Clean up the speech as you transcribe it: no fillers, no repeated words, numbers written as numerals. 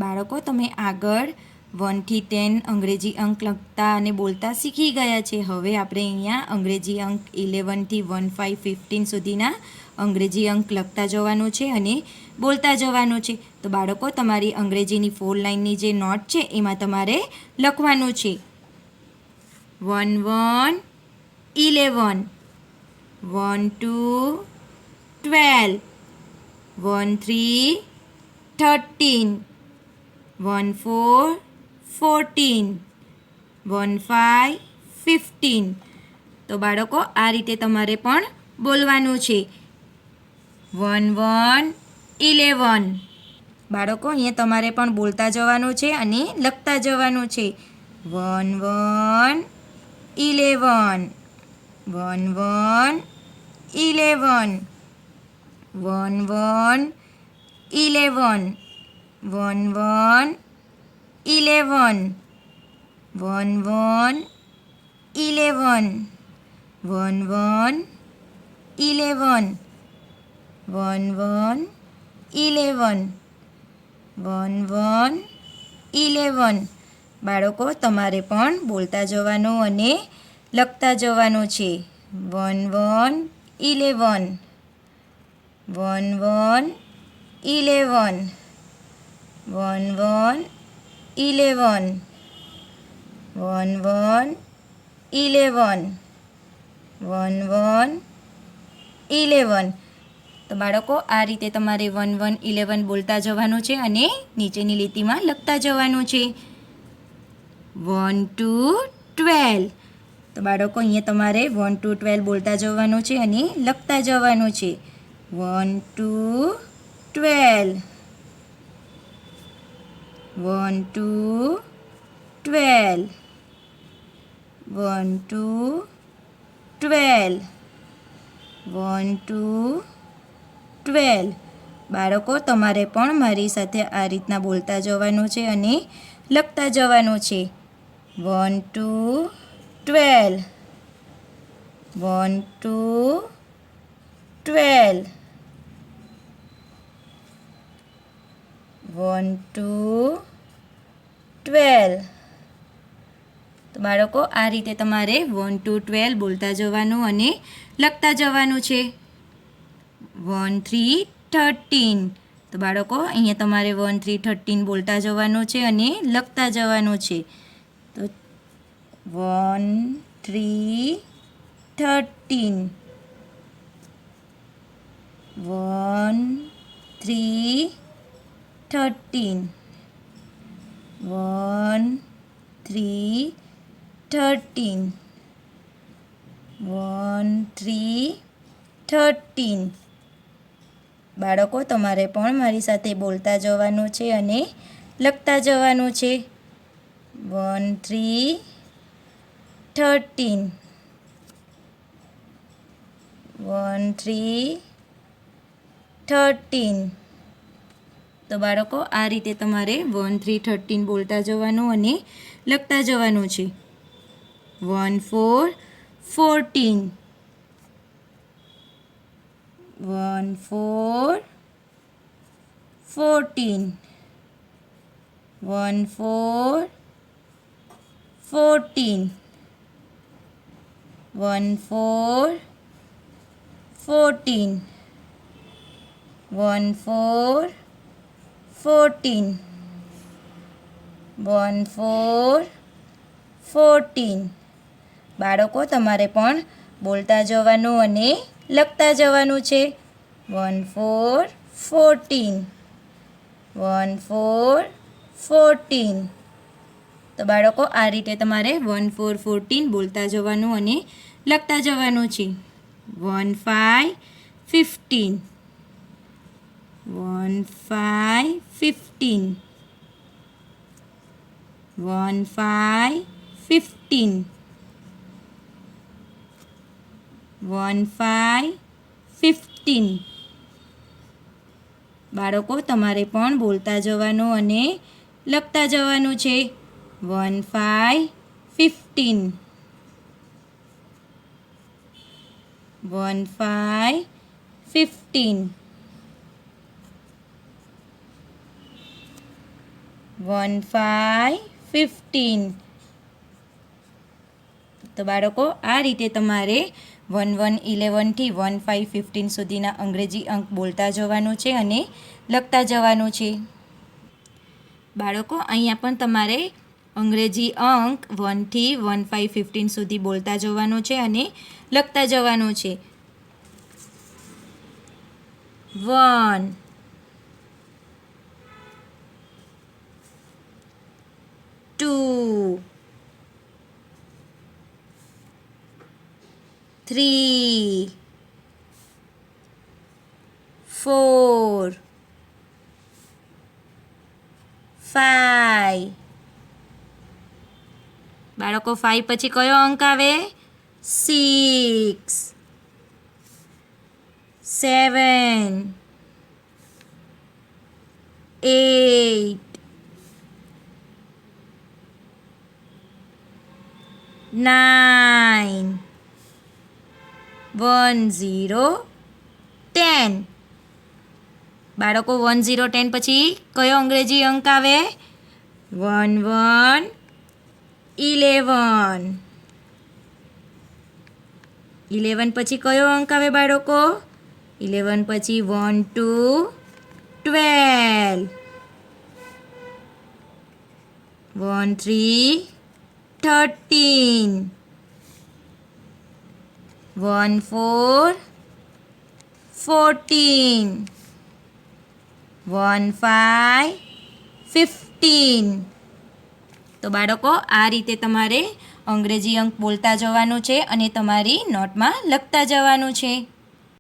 બાળકો તમે આગળ 1 થી 10 અંગ્રેજી અંક લખતા અને બોલતા શીખી ગયા છે. હવે આપણે અહીંયા અંગ્રેજી અંક 11 થી 1, 5, 15 સુધીના અંગ્રેજી અંક લખતા જવાનું છે અને બોલતા જવાનું છે. તો બાળકો તમારી અંગ્રેજીની 4 લાઇનની જે નોટ છે એમાં તમારે લખવાનું છે 1 1 11 1 2 12 1 3 13 1 4 14 1 5 15. તો બાળકો આ રીતે તમારે પણ બોલવાનું છે 1 1 11. બાળકો અહીંયા તમારે પણ બોલતા જવાનું છે અને લખતા જવાનું છે 1 1 11 1 1 11 1 1 11 1 1 11 1 1 11 1 1 11 1 1 11 1 1 11. બાળકો તમારે પણ બોલતા જવાનું અને લખતા જવાનું છે 1 1 11 1 1 11 1 1 11 1 1 11 1 1 11. તો બાળકો આ રીતે તમારે 1 1 11 બોલતા જવાનું છે અને નીચેની લીટીમાં લખતા જવાનું છે 1 2 12. તો બાળકો અહીંયા તમારે 1 2 12 બોલતા જવાનું છે અને લખતા જવાનું છે 1 2 12 1 2 12 1 2 12 1 2 12. બાળકો તમારે પણ મારી સાથે આ રીતના બોલતા જવાનું છે અને લખતા જવાનું છે 1 2 12 1 2 12 1 2 12. તો બાળકો આ રીતે તમારે 1 2 12 બોલતા જવાનું અને લખતા જવાનું છે 1 3 13. તો બાળકો અહીંયા તમારે 1 3 13 બોલતા જવાનું છે અને લખતા જવાનું છે તો 1 3 13 1 3 13 1 3 13 1 3 13. બાળકો તમારે પણ મારી સાથે બોલતા જવાનું છે અને લખતા જવાનું છે 1 3 13 1 3 13. તો બાળકો આ રીતે તમારે 1 3 13 બોલતા જવાનું અને લખતા જવાનું છે 1 4 14 1 4 14 1 4 14 1 4 14 1 4 14 1 4 14. બાળકો તમારે પણ બોલતા જવાનું અને લખતા જવાનું છે 1 4 14 1 4 14. તો બાળકો આ રીતે તમારે 1 4 14 બોલતા જવાનું અને લખતા જવાનું છે 1 5 15 1 5 15 1 5 15 1 5 15. બાળકો તમારે પણ બોલતા જવાનું અને લખતા જવાનું છે 1 5 15 1 5 15 1 5 15. તો બાળકો આ રીતે તમારે 1 1 11 થી 1 5 15 સુધીના અંગ્રેજી અંક બોલતા જવાનું છે અને લખતા જવાનું છે. બાળકો અહીંયા પણ તમારે અંગ્રેજી અંક 1 થી 1 5 15 સુધી બોલતા જવાનું છે અને લખતા જવાનું છે. 1 2 3 4 5. બાળકો 5 પછી કયો અંક આવે? 6 7 8 9 1 0 10. બાળકો 1 0 10 પછી કયો અંગ્રેજી અંક આવે? 1 1 11. 11 પછી કયો અંક આવે બાળકો? 11 પછી 1 2 12. 1 3 13. 1 4 14. 1 5 15. તો બાળકો આ રીતે તમારે અંગ્રેજી અંક બોલતા જવાનું છે અને તમારી નોટમાં લખતા જવાનું છે.